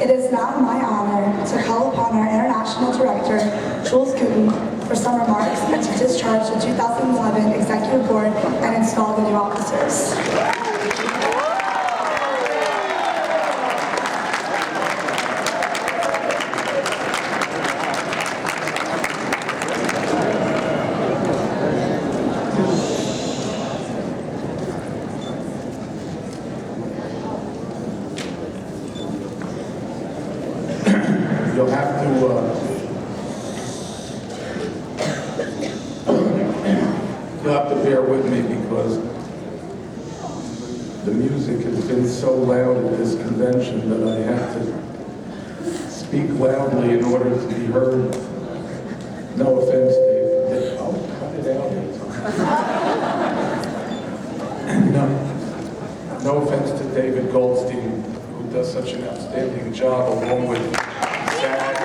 It is now my honor to call upon our International Director, Jules Gutin, for some remarks and to discharge the 2011 Executive Board and install the new officers. You'll have to bear with me because the music has been so loud at this convention that I have to speak loudly in order to be heard. No offense, Dave. I'll cut it out. No offense to David Goldstein, who does such an outstanding job along with Zach.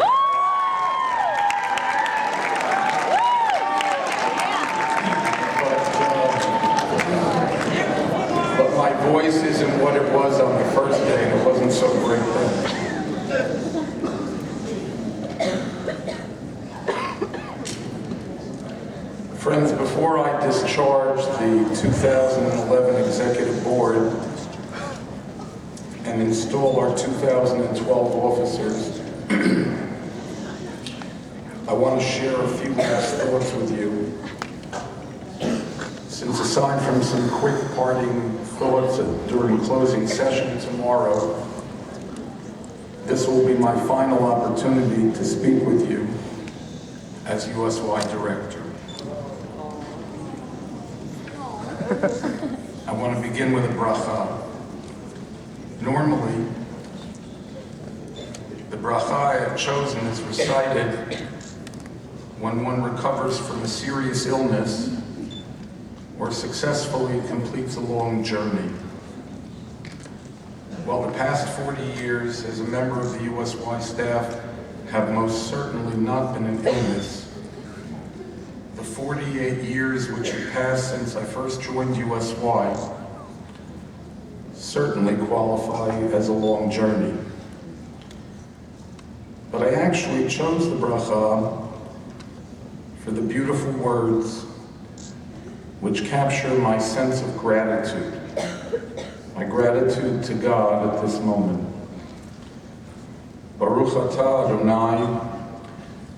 But my voice isn't what it was on the first day, and it wasn't so great then. Friends, before I discharge the 2011 Executive Board and install our 2012 officers, I want to share a few last thoughts with you. Since aside from some quick parting thoughts during closing session tomorrow, this will be my final opportunity to speak with you as USY Director. I want to begin with a bracha. Normally, the bracha I have chosen is recited when one recovers from a serious illness or successfully completes a long journey. While the past 40 years as a member of the USY staff have most certainly not been an illness, the 48 years which have passed since I first joined USY certainly qualify as a long journey. But I actually chose the bracha for the beautiful words which capture my sense of gratitude, my gratitude to God at this moment. Baruch atah Adonai,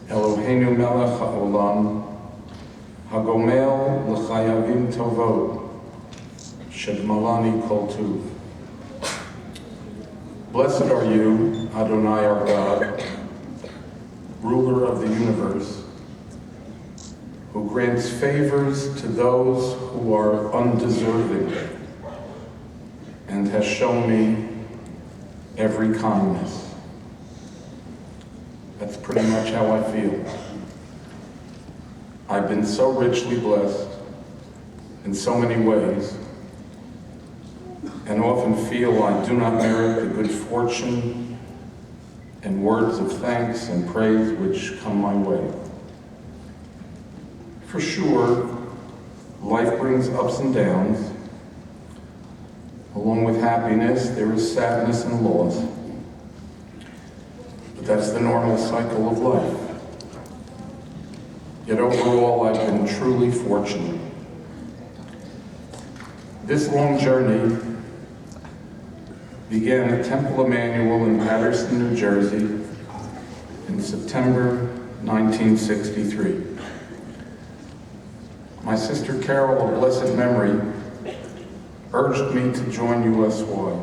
Eloheinu melech haolam, Hagomel l'chayavim tovot, shegmalani kol tuv. Blessed are you, Adonai our God, ruler of the universe, who grants favors to those who are undeserving, and has shown me every kindness. That's pretty much how I feel. I've been so richly blessed in so many ways, and often feel I do not merit the good fortune and words of thanks and praise which come my way. For sure, life brings ups and downs. Along with happiness, there is sadness and loss. But that's the normal cycle of life. Yet overall, I've been truly fortunate. This long journey began at Temple Emmanuel in Paterson, New Jersey in September 1963. My sister Carol, of blessed memory, urged me to join USY.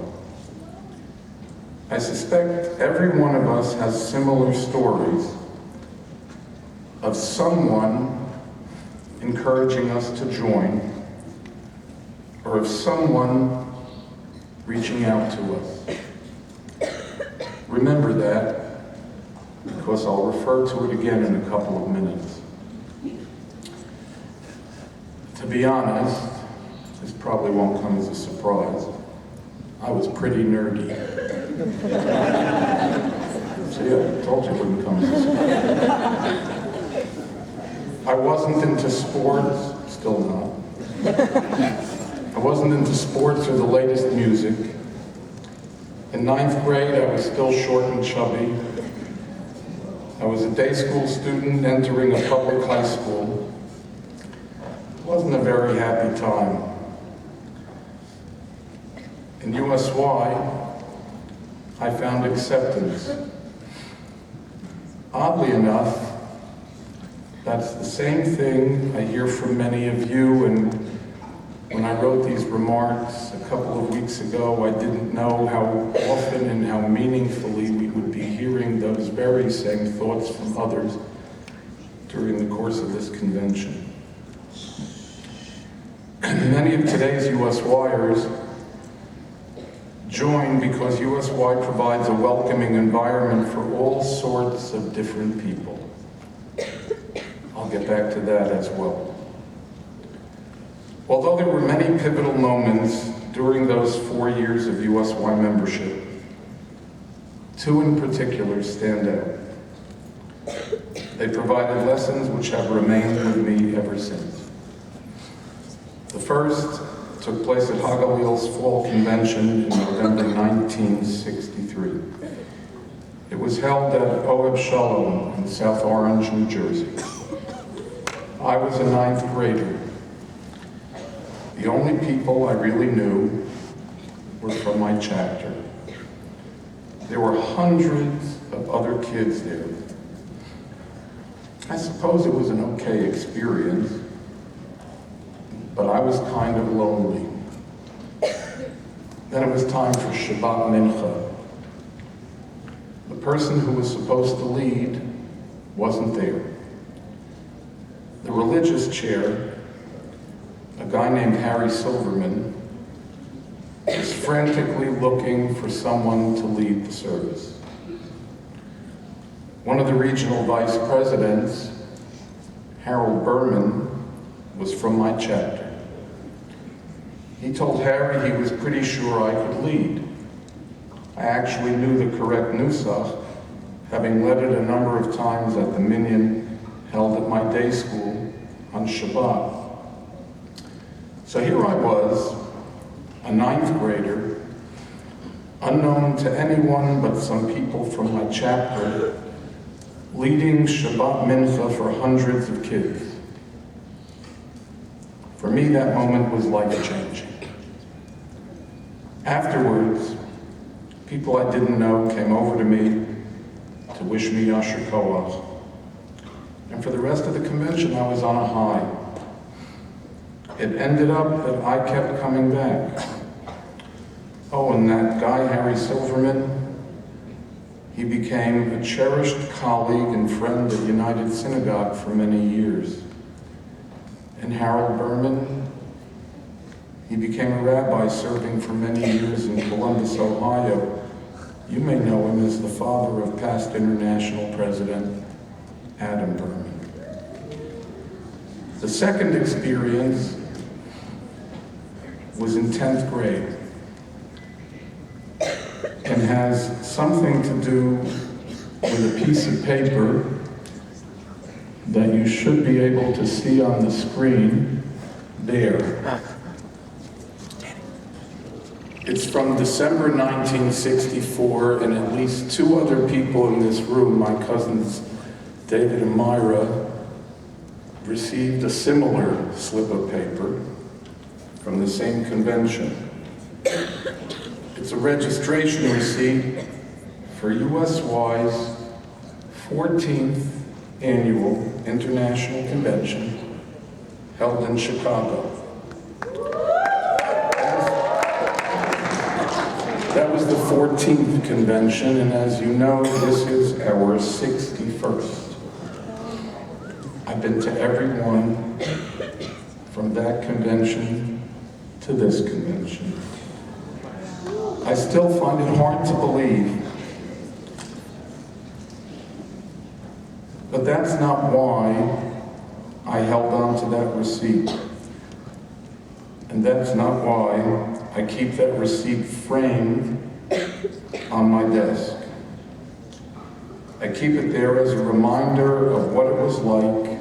I suspect every one of us has similar stories of someone encouraging us to join, or of someone reaching out to us. Remember that, because I'll refer to it again in a couple of minutes. To be honest, this probably won't come as a surprise, I was pretty nerdy. So yeah, I told you it wouldn't come as a surprise. I wasn't into sports, still not. I wasn't into sports or the latest music. In 9th grade, I was still short and chubby. I was a day school student entering a public high school. It wasn't a very happy time. In USY, I found acceptance. Oddly enough, that's the same thing I hear from many of you, and when I wrote these remarks a couple of weeks ago, I didn't know how often and how meaningfully we would be hearing those very same thoughts from others during the course of this convention. Many of today's USYers join because USY provides a welcoming environment for all sorts of different people. I'll get back to that as well. Although there were many pivotal moments during those 4 years of USY membership, two in particular stand out. They provided lessons which have remained with me ever since. The first took place at Hagalil's Fall Convention in November 1963. It was held at Oheb Shalom in South Orange, New Jersey. I was a 9th grader. The only people I really knew were from my chapter. There were hundreds of other kids there. I suppose it was an okay experience, but I was kind of lonely. Then it was time for Shabbat Mincha. The person who was supposed to lead wasn't there. The religious chair, a guy named Harry Silverman, was frantically looking for someone to lead the service. One of the regional vice presidents, Harold Berman, was from my chapter. He told Harry he was pretty sure I could lead. I actually knew the correct nusach, having led it a number of times at the minyan held at my day school on Shabbat. So here I was, a 9th grader, unknown to anyone but some people from my chapter, leading Shabbat Mincha for hundreds of kids. For me, that moment was life-changing. Afterwards, people I didn't know came over to me to wish me Yasher Koach. And for the rest of the convention, I was on a high. It ended up that I kept coming back. Oh, and that guy, Harry Silverman, he became a cherished colleague and friend at United Synagogue for many years. And Harold Berman, he became a rabbi serving for many years in Columbus, Ohio. You may know him as the father of past international president Adam Berman. The second experience was in 10th grade and has something to do with a piece of paper that you should be able to see on the screen there. It's from December 1964, and at least two other people in this room, my cousins David and Myra, received a similar slip of paper from the same convention. It's a registration receipt for USY's 14th Annual International Convention held in Chicago. That was the 14th convention, and as you know, this is our 61st. I've been to every one from that convention to this convention. I still find it hard to believe, but that's not why I held on to that receipt. And that's not why I keep that receipt framed on my desk. I keep it there as a reminder of what it was like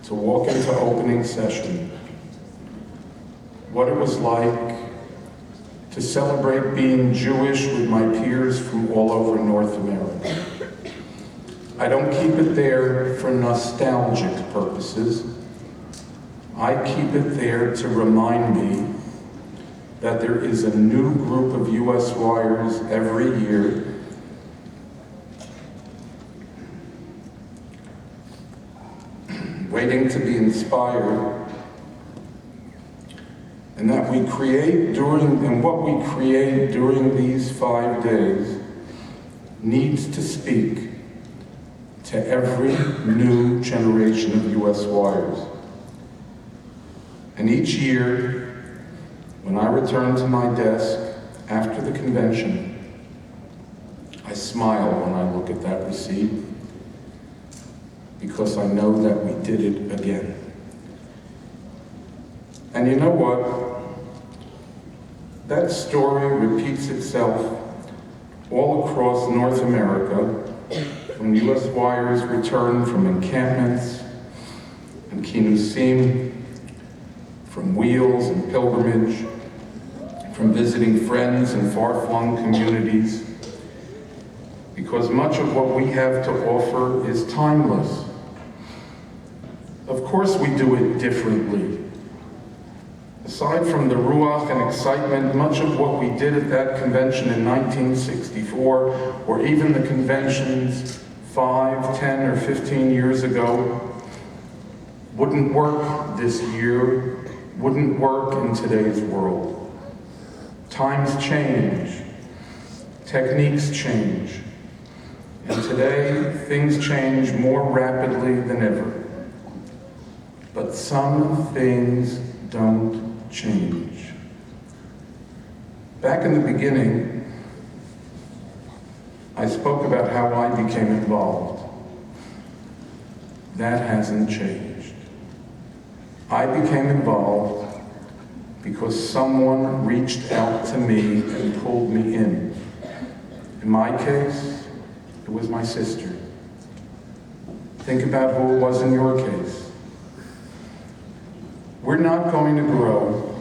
to walk into opening session, what it was like to to celebrate being Jewish with my peers from all over North America. I don't keep it there for nostalgic purposes. I keep it there to remind me that there is a new group of USYers every year waiting to be inspired, and that we create what we create during these 5 days needs to speak to every new generation of USYers. And each year, when I return to my desk after the convention, I smile when I look at that receipt, because I know that we did it again. And you know what? That story repeats itself all across North America when USYers return from encampments and kinnusim, from wheels and pilgrimage, from visiting friends in far-flung communities, because much of what we have to offer is timeless. Of course we do it differently. Aside from the ruach and excitement, much of what we did at that convention in 1964, or even the conventions 5, 10, or 15 years ago, wouldn't work this year, wouldn't work in today's world. Times change, techniques change, and today things change more rapidly than ever. But some things don't change. Back in the beginning, I spoke about how I became involved. That hasn't changed. I became involved because someone reached out to me and pulled me in. In my case, it was my sister. Think about who it was in your case. We're not going to grow.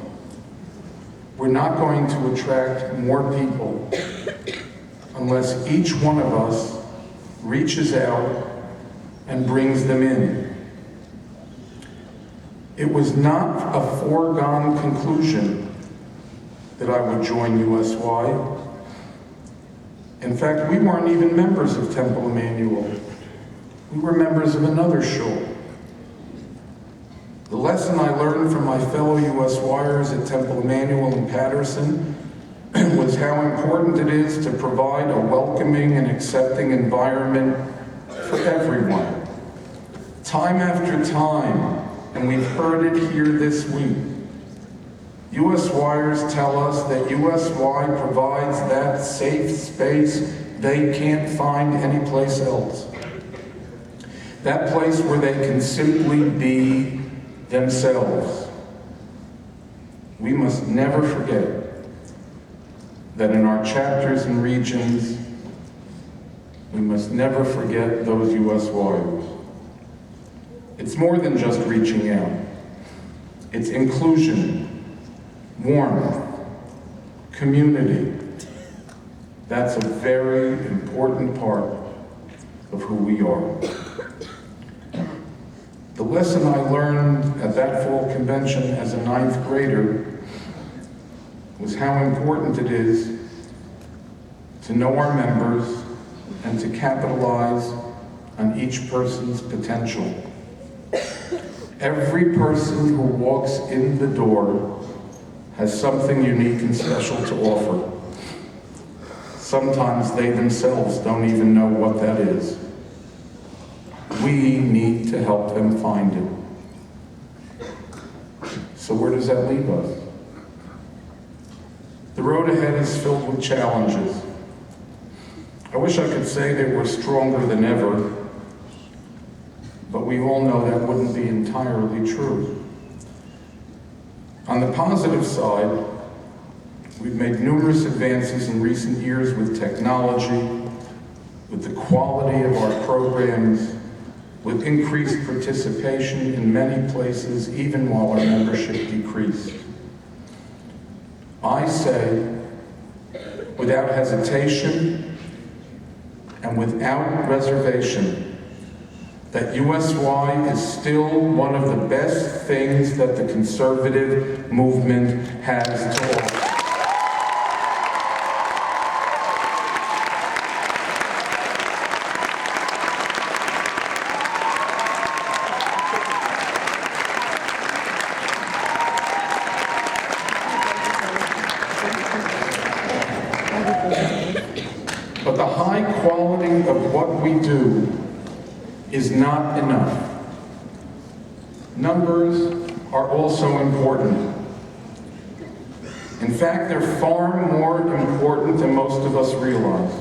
We're not going to attract more people unless each one of us reaches out and brings them in. It was not a foregone conclusion that I would join USY. In fact, we weren't even members of Temple Emmanuel. We were members of another shul. The lesson I learned from my fellow USYers at Temple Emmanuel in Patterson was how important it is to provide a welcoming and accepting environment for everyone. Time after time, and we've heard it here this week, USYers tell us that USY provides that safe space they can't find anyplace else. That place where they can simply be themselves. We must never forget that in our chapters and regions, we must never forget those USYers. It's more than just reaching out. It's inclusion, warmth, community. That's a very important part of who we are. The lesson I learned at that fall convention as a 9th grader was how important it is to know our members and to capitalize on each person's potential. Every person who walks in the door has something unique and special to offer. Sometimes they themselves don't even know what that is. We need to help them find it. So where does that leave us? The road ahead is filled with challenges. I wish I could say that we're stronger than ever, but we all know that wouldn't be entirely true. On the positive side, we've made numerous advances in recent years with technology, with the quality of our programs, with increased participation in many places, even while our membership decreased. I say without hesitation and without reservation that USY is still one of the best things that the conservative movement has to offer. But the high quality of what we do is not enough. Numbers are also important. In fact, they're far more important than most of us realize.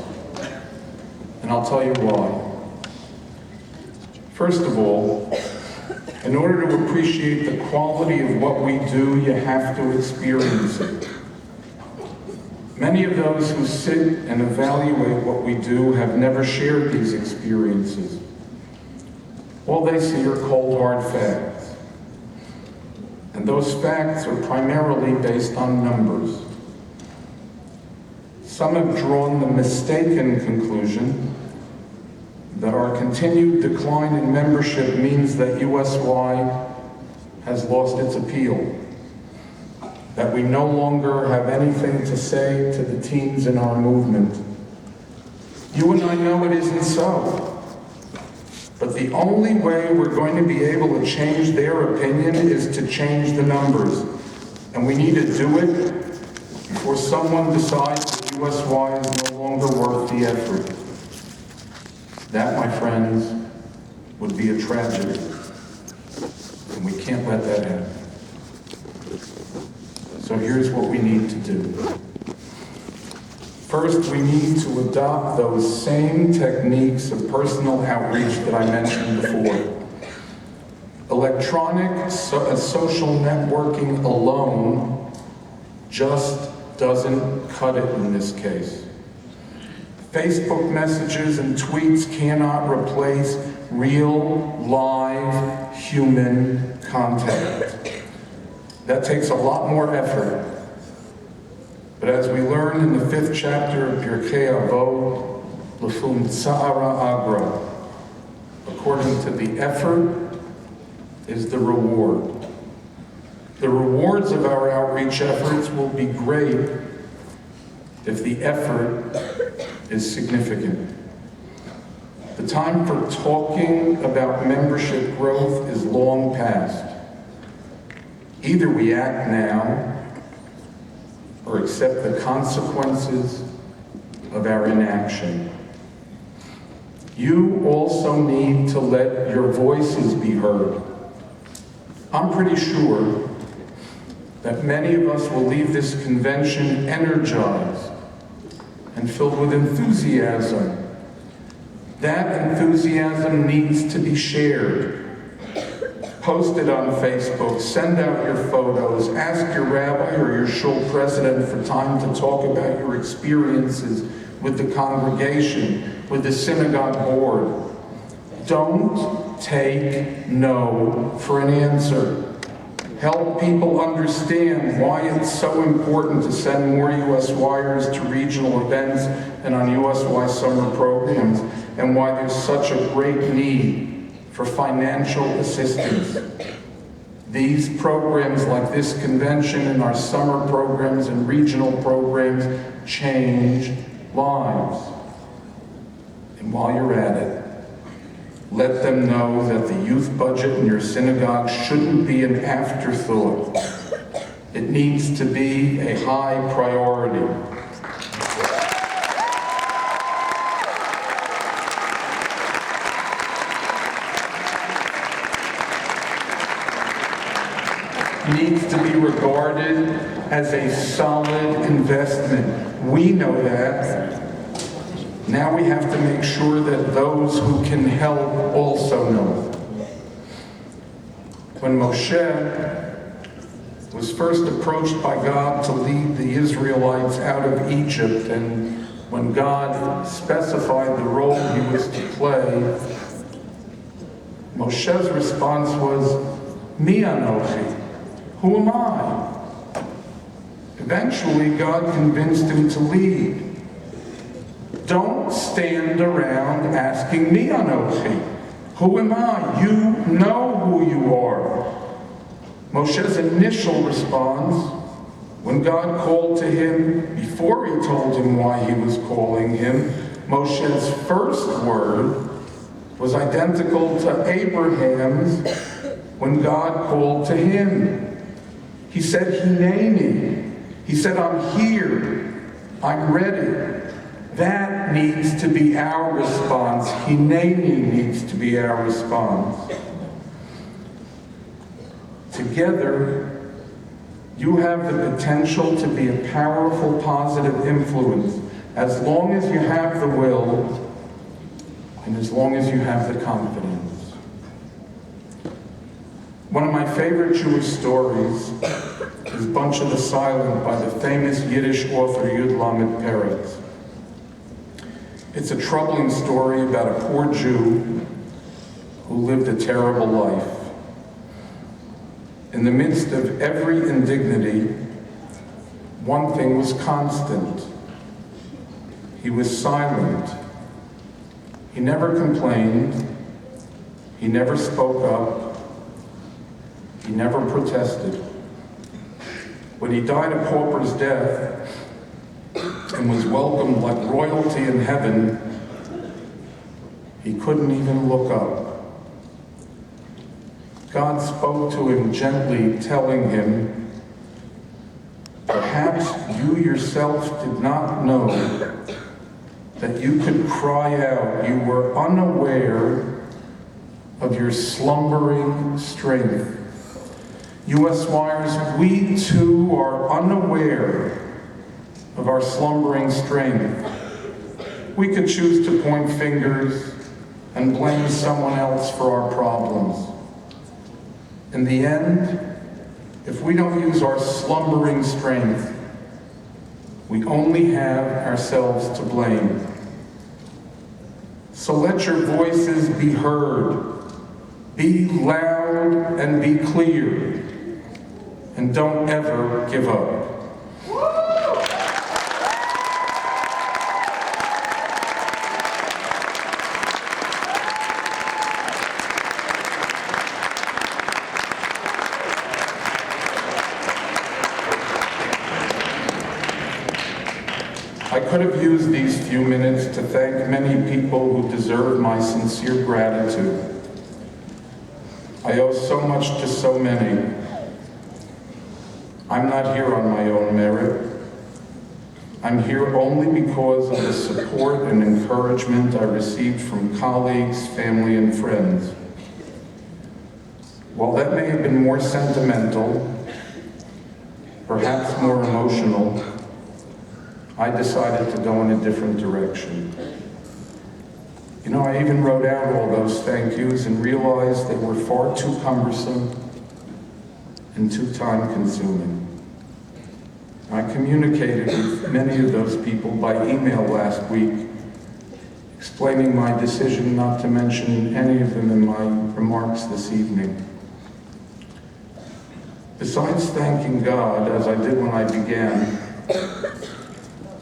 And I'll tell you why. First of all, in order to appreciate the quality of what we do, you have to experience it. Many of those who sit and evaluate what we do have never shared these experiences. All they see are cold, hard facts. And those facts are primarily based on numbers. Some have drawn the mistaken conclusion that our continued decline in membership means that USY has lost its appeal, that we no longer have anything to say to the teens in our movement. You and I know it isn't so. But the only way we're going to be able to change their opinion is to change the numbers. And we need to do it before someone decides that USY is no longer worth the effort. That, my friends, would be a tragedy. And we can't let that happen. So here's what we need to do. First, we need to adopt those same techniques of personal outreach that I mentioned before. Electronic social networking alone just doesn't cut it in this case. Facebook messages and tweets cannot replace real, live, human contact. That takes a lot more effort. But as we learn in the 5th chapter of Pirkei Avot, L'fum Tzara Agra, according to the effort is the reward. The rewards of our outreach efforts will be great if the effort is significant. The time for talking about membership growth is long past. Either we act now or accept the consequences of our inaction. You also need to let your voices be heard. I'm pretty sure that many of us will leave this convention energized and filled with enthusiasm. That enthusiasm needs to be shared. Post it on Facebook, send out your photos, ask your rabbi or your shul president for time to talk about your experiences with the congregation, with the synagogue board. Don't take no for an answer. Help people understand why it's so important to send more USYers to regional events and on USY summer programs, and why there's such a great need for financial assistance. These programs like this convention and our summer programs and regional programs change lives. And while you're at it, let them know that the youth budget in your synagogue shouldn't be an afterthought. It needs to be a high priority. Needs to be regarded as a solid investment. We know that. Now we have to make sure that those who can help also know. When Moshe was first approached by God to lead the Israelites out of Egypt, and when God specified the role he was to play, Moshe's response was, Mi Anochi. Who am I? Eventually, God convinced him to lead. Don't stand around asking me, Anochi, who am I? You know who you are. Moshe's initial response, when God called to him, before he told him why he was calling him, Moshe's first word was identical to Abraham's when God called to him. He said, Hineni. He said, I'm here. I'm ready. That needs to be our response. Hineni needs to be our response. Together, you have the potential to be a powerful, positive influence as long as you have the will and as long as you have the confidence. One of my favorite Jewish stories is Bunch of the Silent by the famous Yiddish author Yud Lamed Peretz. It's a troubling story about a poor Jew who lived a terrible life. In the midst of every indignity, one thing was constant. He was silent. He never complained. He never spoke up. He never protested. When he died a pauper's death and was welcomed like royalty in heaven, he couldn't even look up. God spoke to him gently, telling him, perhaps you yourself did not know that you could cry out. You were unaware of your slumbering strength. USYers, we too are unaware of our slumbering strength. We could choose to point fingers and blame someone else for our problems. In the end, if we don't use our slumbering strength, we only have ourselves to blame. So let your voices be heard. Be loud and be clear. And don't ever give up. I could have used these few minutes to thank many people who deserve my sincere gratitude. I owe so much to so many. I'm not here on my own merit. I'm here only because of the support and encouragement I received from colleagues, family, and friends. While that may have been more sentimental, perhaps more emotional, I decided to go in a different direction. You know, I even wrote out all those thank yous and realized they were far too cumbersome and too time-consuming. I communicated with many of those people by email last week, explaining my decision not to mention any of them in my remarks this evening. Besides thanking God, as I did when I began,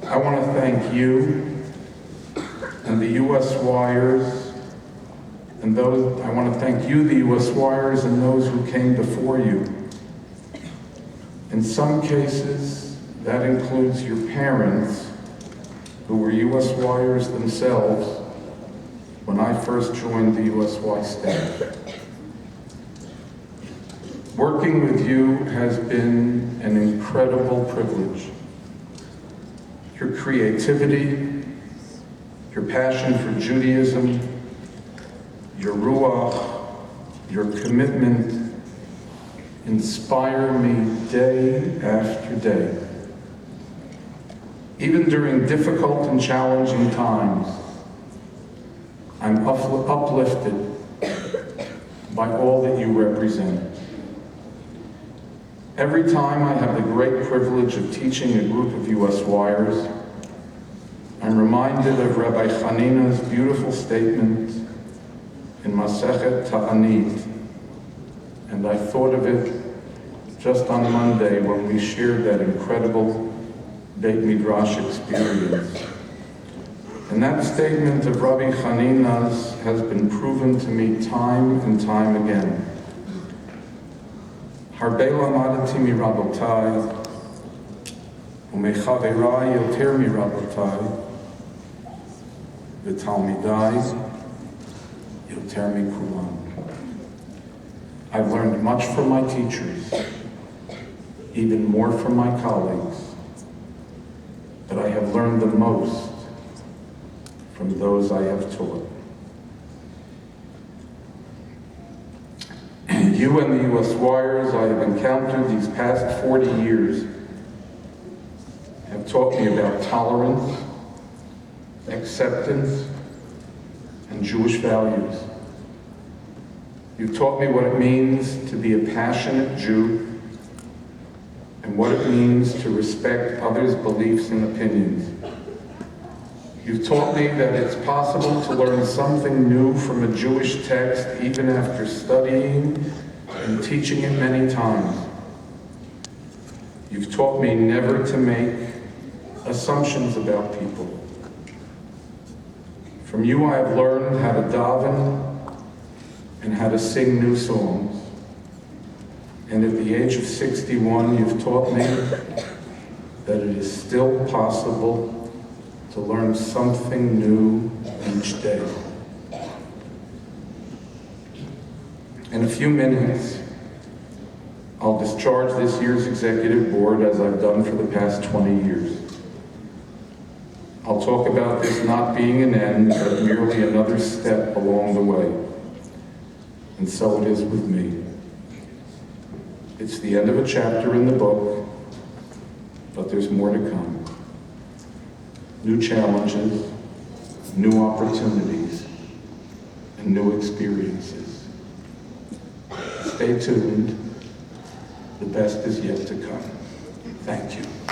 I want to thank you and the USYers, and those, I want to thank you, the USYers, and those who came before you. In some cases, that includes your parents, who were USYers themselves when I first joined the USY staff. Working with you has been an incredible privilege. Your creativity, your passion for Judaism, your ruach, your commitment inspire me day after day. Even during difficult and challenging times, I'm uplifted by all that you represent. Every time I have the great privilege of teaching a group of USYers, I'm reminded of Rabbi Hanina's beautiful statement in Masechet Ta'anit, and I thought of it just on Monday when we shared that incredible Beit Midrash experience. And that statement of Rabbi Hanina's has been proven to me time and time again. Harbe lamadati mirabotai, umechaverai yoter mirabotai, v'talmidai yoter mikulam. I've learned much from my teachers, even more from my colleagues, but I have learned the most from those I have taught. You and the USYers I have encountered these past 40 years have taught me about tolerance, acceptance, and Jewish values. You've taught me what it means to be a passionate Jew and what it means to respect others' beliefs and opinions. You've taught me that it's possible to learn something new from a Jewish text even after studying and teaching it many times. You've taught me never to make assumptions about people. From you I have learned how to daven and how to sing new songs. And at the age of 61, you've taught me that it is still possible to learn something new each day. In a few minutes, I'll discharge this year's executive board as I've done for the past 20 years. I'll talk about this not being an end, but merely another step along the way. And so it is with me. It's the end of a chapter in the book, but there's more to come. New challenges, new opportunities, and new experiences. Stay tuned. The best is yet to come. Thank you.